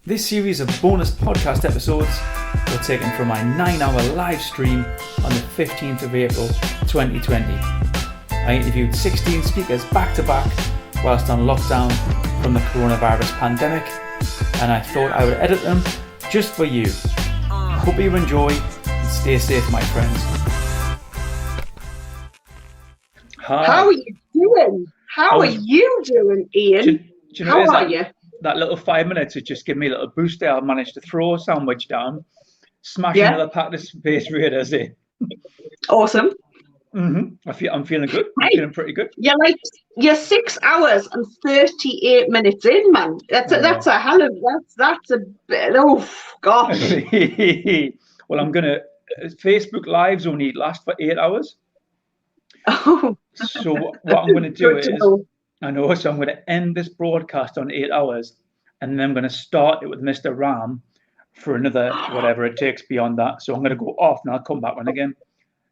This series of bonus podcast episodes were taken from my 9-hour live stream on the 15th of April 2020. I interviewed 16 speakers back to back whilst on lockdown from the coronavirus pandemic, and I thought I would edit them just for you. Hope you enjoy and stay safe, my friends. Hi. How are you doing? How are you doing, Ian? Do you know How are you? That little 5 minutes has just given me a little boost there. I managed to throw a sandwich down, smash another pack of Space Raiders in. Awesome. I'm feeling good. I'm feeling pretty good. You're 6 hours and 38 minutes in, man. That's a hell of that's a bit. Oh gosh. Well, I'm gonna. Facebook Lives only last for 8 hours. Oh. So what I'm going to do is, I'm going to end this broadcast on 8 hours, and then I'm going to start it with Mr. Ram for another whatever it takes beyond that. So I'm going to go off and I'll come back on again.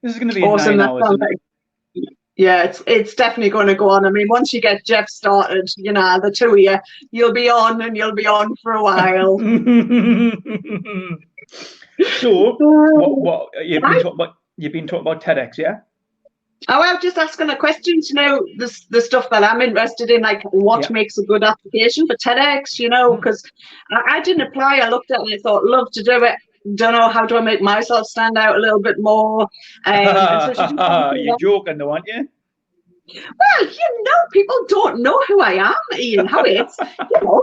This is going to be awesome. 9 hours. Yeah, it's definitely going to go on. I mean, once you get Jeff started, you know, the two of you, you'll be on for a while. So what you've been talking about TEDx, yeah? Oh, I was just asking a question to know the stuff that I'm interested in, like what makes a good application for TEDx, you know, because I didn't apply. I looked at it and I thought, love to do it. Don't know, how do I make myself stand out a little bit more? You're joking though, aren't you? Well, you know, people don't know who I am, Ian. How it's, you know,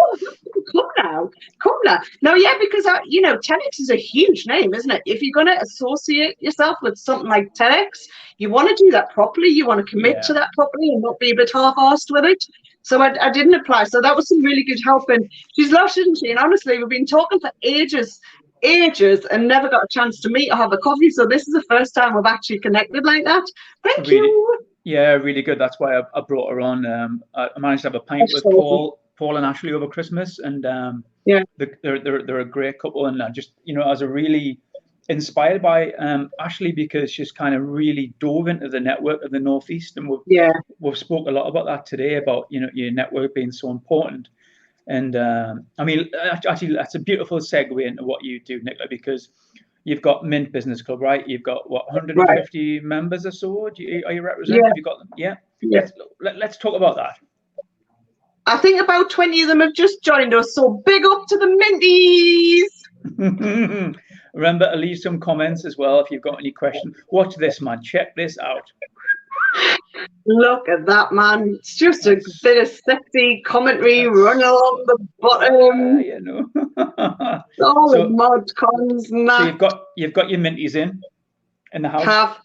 come now. No, yeah, because you know, TEDx is a huge name, isn't it? If you're going to associate yourself with something like TEDx, you want to do that properly. You want to commit to that properly and not be a bit half-arsed with it. So I didn't apply. So that was some really good help. And she's lush, isn't she? And honestly, we've been talking for ages and never got a chance to meet or have a coffee. So this is the first time we've actually connected like that. Thank you. Yeah, really good. That's why I brought her on. I managed to have a pint with Paul and Ashley over Christmas, and they're a great couple. And I just, you know, I was really inspired by Ashley because she's kind of really dove into the network of the Northeast, and we've spoke a lot about that today, about, you know, your network being so important. And I mean, actually, that's a beautiful segue into what you do, Nicola, because you've got Mint Business Club, right? You've got, what, 150 members or so? Are you representing? Yeah. Have you got them? Yeah. Let's talk about that. I think about 20 of them have just joined us, so big up to the Minties. Remember to leave some comments as well if you've got any questions. Watch this, man. Check this out. Look at that, man. It's just a bit of sexy commentary running along the bottom. You know. All the mod cons and that. So you've got your Minties in the house.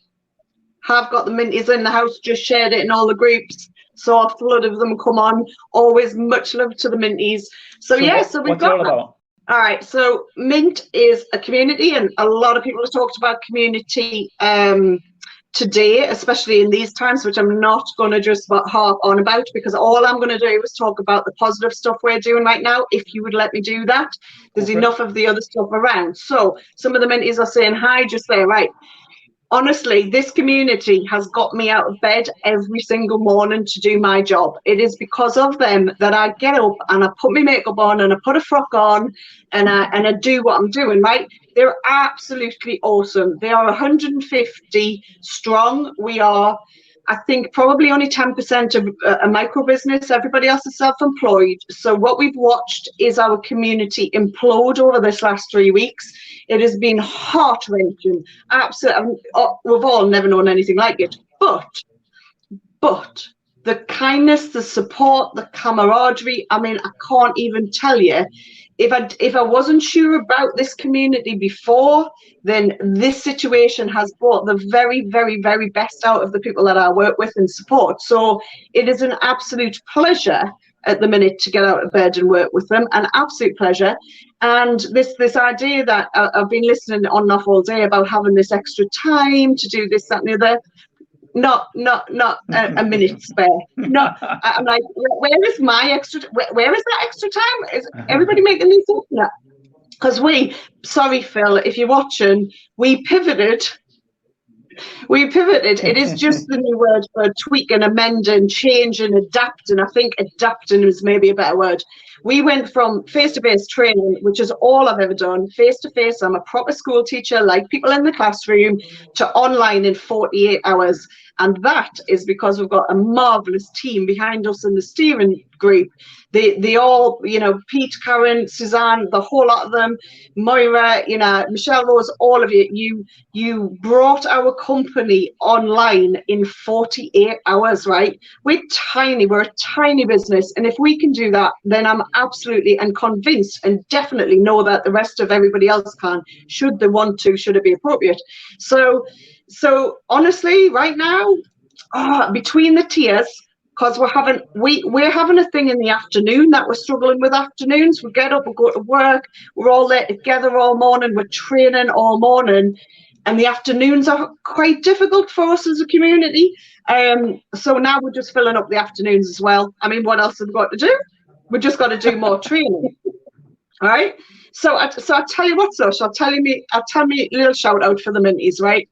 Have got the Minties in the house. Just shared it in all the groups. Saw a flood of them come on. Always much love to the Minties. So we've got what's it all about? All right, so Mint is a community, and a lot of people have talked about community today, especially in these times, which I'm not going to just harp on about, because all I'm going to do is talk about the positive stuff we're doing right now, if you would let me do that. There's enough of the other stuff around. So some of the Minties are saying hi just there, right? Honestly, this community has got me out of bed every single morning to do my job. It is because of them that I get up and I put my makeup on and I put a frock on and I do what I'm doing, right? They're absolutely awesome. They are 150 strong. We are, I think, probably only 10% of a micro business. Everybody else is self-employed. So what we've watched is our community implode over this last 3 weeks. It has been heart-wrenching. Absolutely, we've all never known anything like it. But the kindness, the support, the camaraderie, I mean, I can't even tell you. If I wasn't sure about this community before, then this situation has brought the very, very, very best out of the people that I work with and support. So it is an absolute pleasure at the minute to get out of bed and work with them, an absolute pleasure. And this idea that I've been listening on and off all day about having this extra time to do this, that, and the other. Not a minute spare. No, I'm like, where is my extra? Where is that extra time? Is everybody making these up now? Because sorry, Phil, if you're watching, we pivoted. It is just the new word for tweak and amend and change and adapt. And I think adapting is maybe a better word. We went from face-to-face training, which is all I've ever done, face-to-face, I'm a proper school teacher, like people in the classroom, to online in 48 hours. And that is because we've got a marvellous team behind us in the steering group. They all, you know, Pete, Karen, Suzanne, the whole lot of them, Moira, you know, Michelle Rose, all of you brought our company online in 48 hours, right? We're a tiny business. And if we can do that, then I'm absolutely and convinced and definitely know that the rest of everybody else can, should they want to, should it be appropriate. So honestly, right now, between the tiers, because we're having a thing in the afternoon that we're struggling with afternoons. We get up, we go to work, we're all there together all morning, we're training all morning, and the afternoons are quite difficult for us as a community. So now we're just filling up the afternoons as well. I mean, what else have we got to do? We've just got to do more training. All right. So I tell you what, Sush, I'll tell me a little shout out for the Minties, right?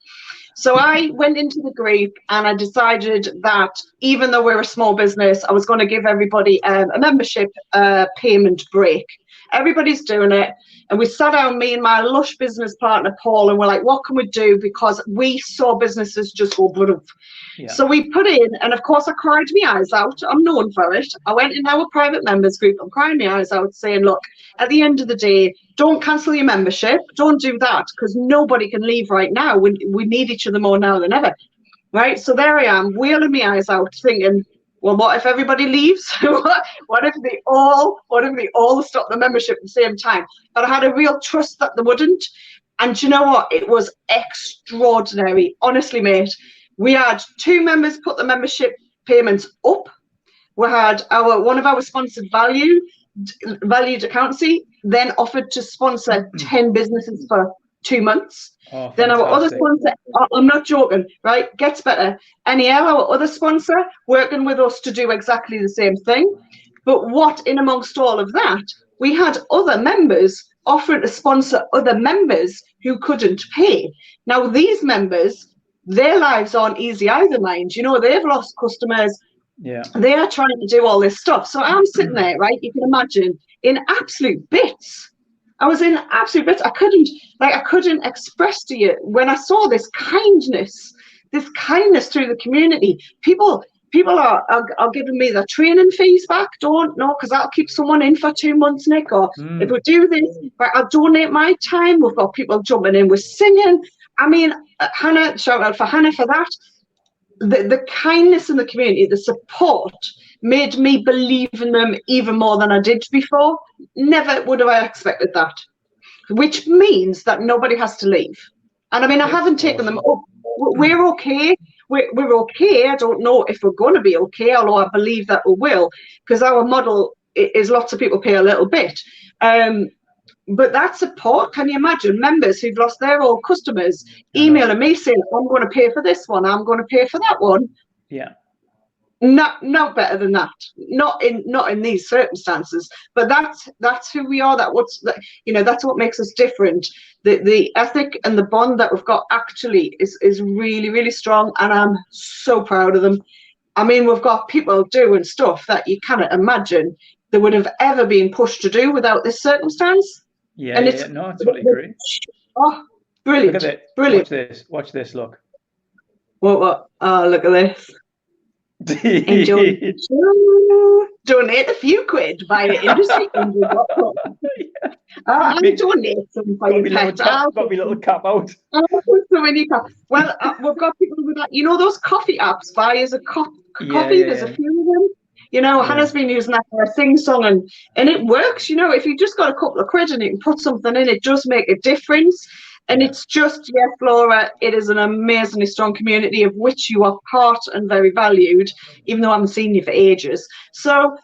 So I went into the group and I decided that even though we're a small business, I was going to give everybody a membership payment break. Everybody's doing it. And we sat down, me and my lush business partner, Paul, and we're like, what can we do? Because we saw businesses just go boom. Yeah. So we put in, and of course I cried my eyes out. I'm known for it. I went in our private members group. I'm crying my eyes out saying, look, at the end of the day, don't cancel your membership. Don't do that, because nobody can leave right now. We need each other more now than ever. Right? So there I am, wheeling my eyes out, thinking, well, what if everybody leaves? what if they all stop the membership at the same time? But I had a real trust that they wouldn't. And you know what? It was extraordinary. Honestly, mate, we had 2 members put the membership payments up. We had one of our sponsored valued accountancy then offered to sponsor 10 businesses for 2 months. Oh, then our other sponsor, I'm not joking, right, gets better. NEL, our other sponsor, working with us to do exactly the same thing. But what in amongst all of that, we had other members offering to sponsor other members who couldn't pay. Now, these members, their lives aren't easy either, mind. You know, they've lost customers. Yeah. They are trying to do all this stuff. So I'm sitting there, right, you can imagine, in absolute bits. I was in absolute bits. I couldn't express to you when I saw this kindness through the community. People are giving me their training fees back. Don't know, because I'll keep someone in for 2 months, Nick. Or if we do this, right, I'll donate my time. We've got people jumping in with singing. I mean, Hannah, shout out for Hannah for that. The kindness in the community, the support, made me believe in them even more than I did before. Never would have I expected that, which means that nobody has to leave. And I mean, I haven't taken them up. We're okay. We're okay. I don't know if we're going to be okay, although I believe that we will, because our model is lots of people pay a little bit. But that support, can you imagine members who've lost their old customers emailing me saying, I'm going to pay for this one, I'm going to pay for that one. Yeah. Not better than that. Not in these circumstances. But that's who we are. That's what makes us different. The ethic and the bond that we've got actually is really, really strong, and I'm so proud of them. I mean, we've got people doing stuff that you cannot imagine they would have ever been pushed to do without this circumstance. Yeah, and no, I totally agree. Oh, brilliant. Look at it. Brilliant. Watch this, look. What? Oh, look at this. Donate a few quid via industry. I'll donate some for you. Got my little cap out. So many caps. Well, we've got people with that. You know those coffee apps, buy as a coffee? There's a few of them. You know, Hannah's been using that for a sing-song, and it works. You know, if you just got a couple of quid and you can put something in, it does make a difference. And it's just, Flora, it is an amazingly strong community of which you are part and very valued, even though I haven't seen you for ages. So,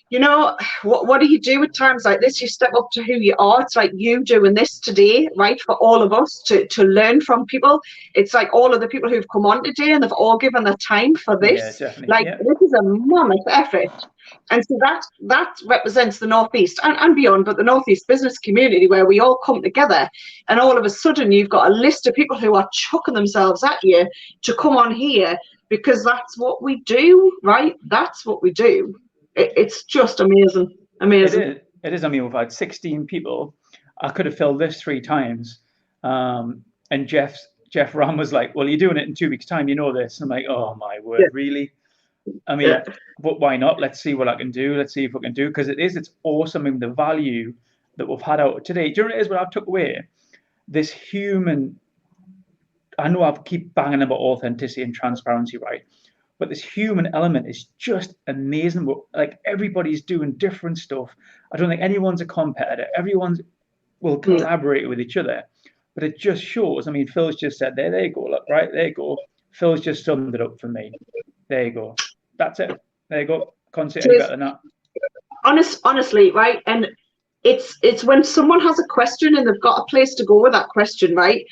you know, what do you do at times like this? You step up to who you are. It's like you doing this today, right, for all of us to learn from people. It's like all of the people who've come on today and they've all given their time for this. Yeah, definitely. This is a mammoth effort. And so that represents the Northeast and beyond, but the Northeast business community where we all come together, and all of a sudden you've got a list of people who are chucking themselves at you to come on here, because that's what we do, right? That's what we do. It's just amazing. Amazing. It is. I mean, we've had 16 people. I could have filled this 3 times. And Jeff Ram was like, well, you're doing it in 2 weeks' time. You know this. I'm like, oh, my word, really? I mean, but why not? Let's see what I can do. Let's see if we can do. Because it's awesome. I mean, the value that we've had out today. Do you know what it is? What I've took away? This human, I know I keep banging about authenticity and transparency, right? But this human element is just amazing. Like, everybody's doing different stuff. I don't think anyone's a competitor. Everyone will collaborate with each other. But it just shows. I mean, Phil's just said there you go, look, right, there you go. Phil's just summed it up for me. There you go. That's it. There you go. Can't say any better than that. Honestly, right? And it's when someone has a question and they've got a place to go with that question, right?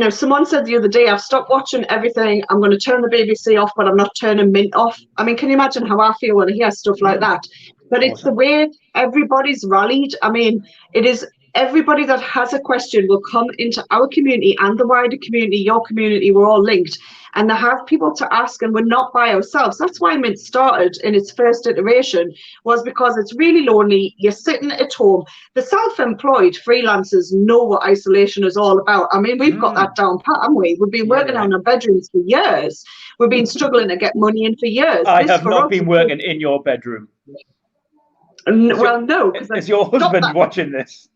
Someone said the other day, I've stopped watching everything. I'm going to turn the BBC off, but I'm not turning Mint off. I mean, can you imagine how I feel when I hear stuff like that? But it's the way everybody's rallied. I mean, it is everybody that has a question will come into our community and the wider community, your community, we're all linked. And they have people to ask, and we're not by ourselves. That's why Mint started in its first iteration, was because it's really lonely. You're sitting at home. The self-employed freelancers know what isolation is all about. I mean, we've got that down pat, haven't we? We've been working on our bedrooms for years. We've been struggling to get money in for years. I have not been working in your bedroom. Well, no. Is your husband watching this?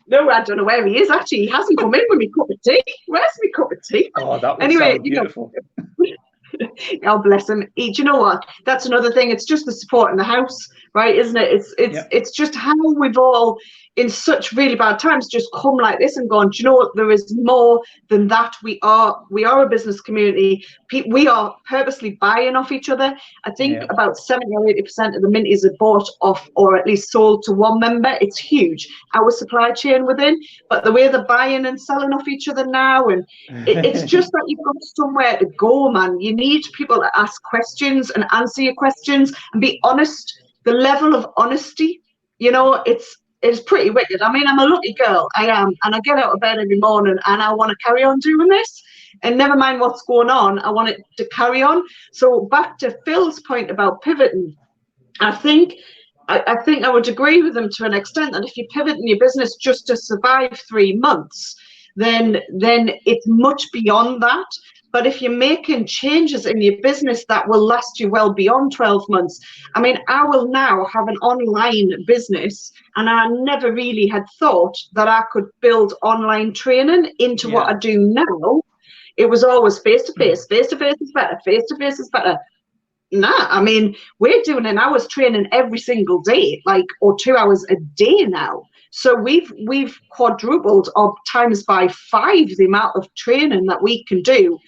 No, I don't know where he is, actually. He hasn't come in with me cup of tea. Where's my cup of tea? Oh, that would sound beautiful. God bless him. Do you know what? That's another thing. It's just the support in the house, right? Isn't it? It's just how we've all, in such really bad times, just come like this and gone, do you know what? There is more than that. We are a business community. We are purposely buying off each other. I think about 70 or 80% of the Minties are bought off, or at least sold to one member. It's huge, our supply chain within. But the way they're buying and selling off each other now, and it's just that you've got somewhere to go, man. You need people to ask questions and answer your questions and be honest. The level of honesty, it's pretty wicked. I mean, I'm a lucky girl. I am. And I get out of bed every morning and I want to carry on doing this. And never mind what's going on, I want it to carry on. So back to Phil's point about pivoting, I think I would agree with him to an extent that if you pivot in your business just to survive 3 months, then it's much beyond that. But if you're making changes in your business that will last you well beyond 12 months, I mean, I will now have an online business, and I never really had thought that I could build online training into what I do now. It was always face-to-face. Face-to-face is better. Face-to-face is better. Nah, I mean, we're doing an hour's training every single day, or 2 hours a day now. So we've quadrupled or times by 5 the amount of training that we can do.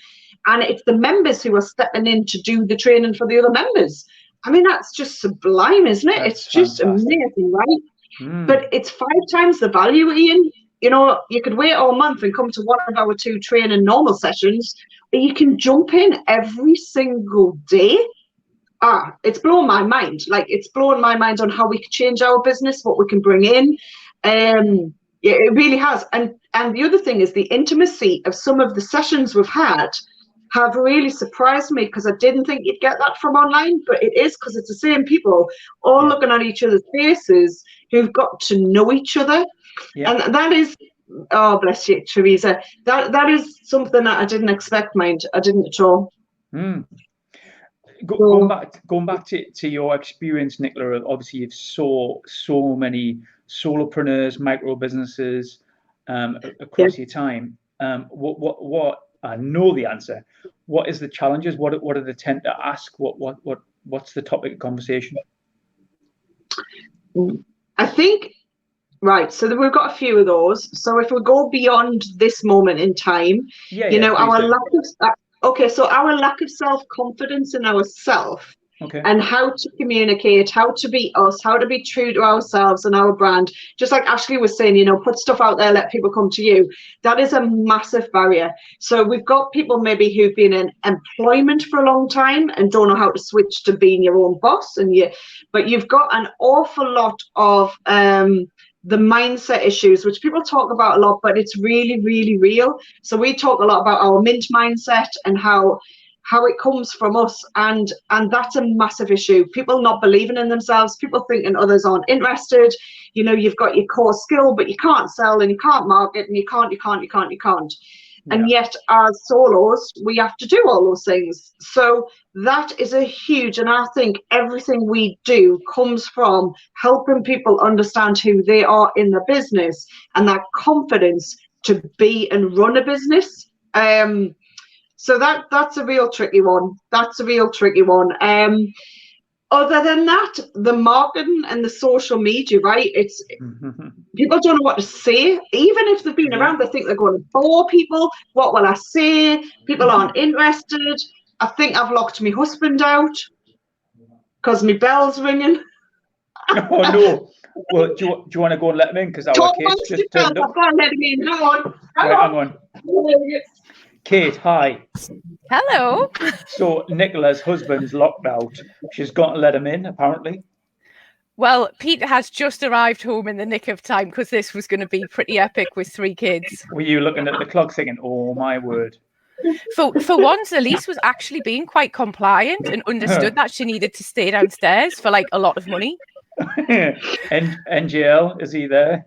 And it's the members who are stepping in to do the training for the other members. I mean, that's just sublime, isn't it? It's just amazing, right? But it's 5 times the value, Ian. You could wait all month and come to one of our 2 training normal sessions, but you can jump in every single day. It's blown my mind. It's blown my mind on how we can change our business, what we can bring in. It really has. And the other thing is the intimacy of some of the sessions we've had have really surprised me, because I didn't think you'd get that from online, but it is, because it's the same people all looking at each other's faces who've got to know each other. And that is, oh, bless you, Teresa, that is something that I didn't expect, mind. I didn't at all. Going back to your experience, Nicola, obviously you've saw so many solopreneurs, micro businesses across your time. What I know the answer. What is the challenges? What do they tend to ask? What's the topic of conversation? I think, right, so we've got a few of those. So if we go beyond this moment in time, our lack of self-confidence in ourselves, and how to communicate, how to be us, how to be true to ourselves and our brand. Just like Ashley was saying, put stuff out there, let people come to you. That is a massive barrier. So we've got people maybe who've been in employment for a long time and don't know how to switch to being your own boss. But you've got an awful lot of the mindset issues, which people talk about a lot, but it's really, really real. So we talk a lot about our Mint mindset and how how it comes from us, and that's a massive issue. People not believing in themselves, people thinking others aren't interested. You know, you've got your core skill, but you can't sell and you can't market and you can't. And yet as solos, we have to do all those things. So that is a huge, and I think everything we do comes from helping people understand who they are in the business and that confidence to be and run a business. So that's a real tricky one. Other than that, the marketing and the social media, right? It's people don't know what to say. Even if they've been around, they think they're going to bore people. What will I say? People aren't interested. I think I've locked my husband out because my bell's ringing. Oh no! Well, do you want to go and let him in? Because our kids just turned up. I've got to let him in. Hang on. Kate, hi. Hello. So Nicola's husband's locked out. She's got to let him in, apparently. Well, Peter has just arrived home in the nick of time because this was going to be pretty epic with 3 kids. Were you looking at the clock thinking, oh my word? For once, Elise was actually being quite compliant and understood that she needed to stay downstairs for like a lot of money. And NGL, is he there?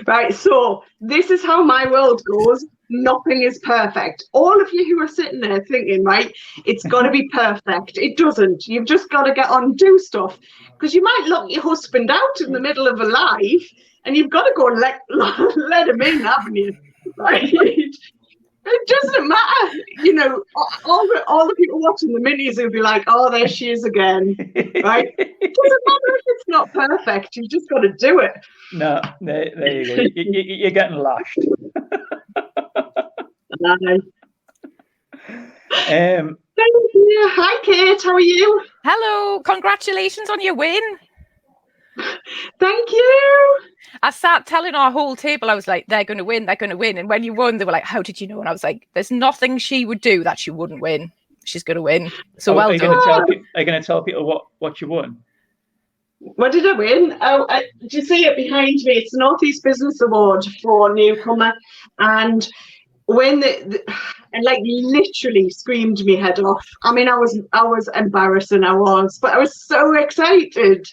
Right, so this is how my world goes. Nothing is perfect. All of you who are sitting there thinking, right, it's got to be perfect. It doesn't. You've just got to get on and do stuff. Because you might lock your husband out in the middle of a live and you've got to go and let him in, haven't you? Right? It doesn't matter. You know, all the people watching the minis will be like, oh, there she is again. Right? It doesn't matter if it's not perfect. You've just got to do it. No, there you go. You're getting lashed. Thank you. Hi, Kate. How are you? Hello. Congratulations on your win. Thank you. I sat telling our whole table, I was like, they're going to win. And when you won, they were like, how did you know? And I was like, there's nothing she would do that she wouldn't win. She's going to win. So well done. Are you going to tell people what you won? What did I win? Oh, do you see it behind me? It's the Northeast Business Award for newcomer. And when and like literally screamed me head off. I mean, I was embarrassed, and I was, but I was so excited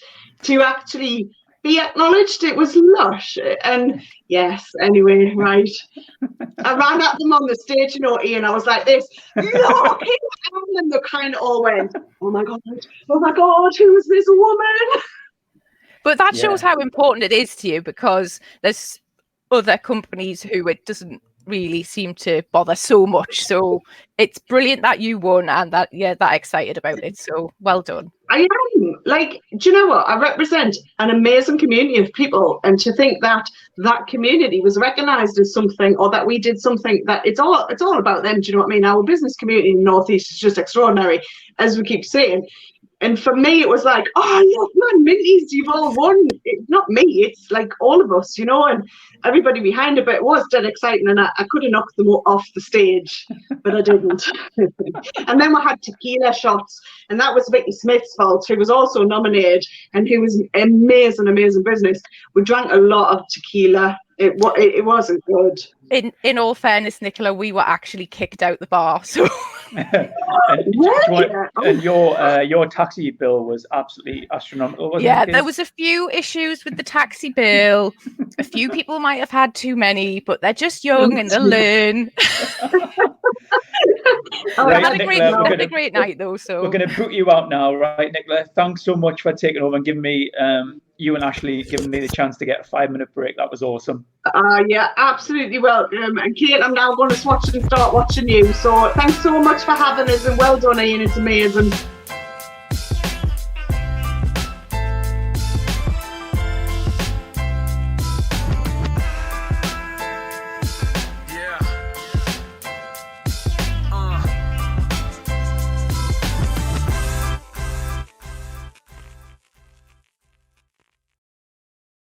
to actually be acknowledged. It was lush. And yes, anyway, right. I ran at them on the stage, you know, Ian. I was like this, look, and they kind of all went, oh my God, who is this woman? But that shows how important it is to you, because there's other companies who it doesn't really seem to bother so much. So it's brilliant that you won and that excited about it. So well done. I am. Like, do you know what? I represent an amazing community of people, and to think that that community was recognised as something, or that we did something, that it's all about them. Do you know what I mean? Our business community in the Northeast is just extraordinary, as we keep saying. And for me, it was like, oh, look, man, Minties, you've all won. It's not me, it's like all of us, you know, and everybody behind it. But it was dead exciting, and I could have knocked them off the stage, but I didn't. And then we had tequila shots, and that was Vicky Smith's fault, who was also nominated, and who was amazing business. We drank a lot of tequila. It wasn't good. In all fairness, Nicola, we were actually kicked out the bar. So and your taxi bill was absolutely astronomical, wasn't it? There was a few issues with the taxi bill. A few people might have had too many, but they're just young and they'll learn. Right, had a great night though. So we're going to boot you out now, right, Nicola? Thanks so much for taking over and giving me you and Ashley giving me the chance to get a 5-minute break. That was awesome. Yeah, absolutely welcome. And Kate, I'm now going to start watching you. So thanks so much for having us, and well done, Ian. It's amazing.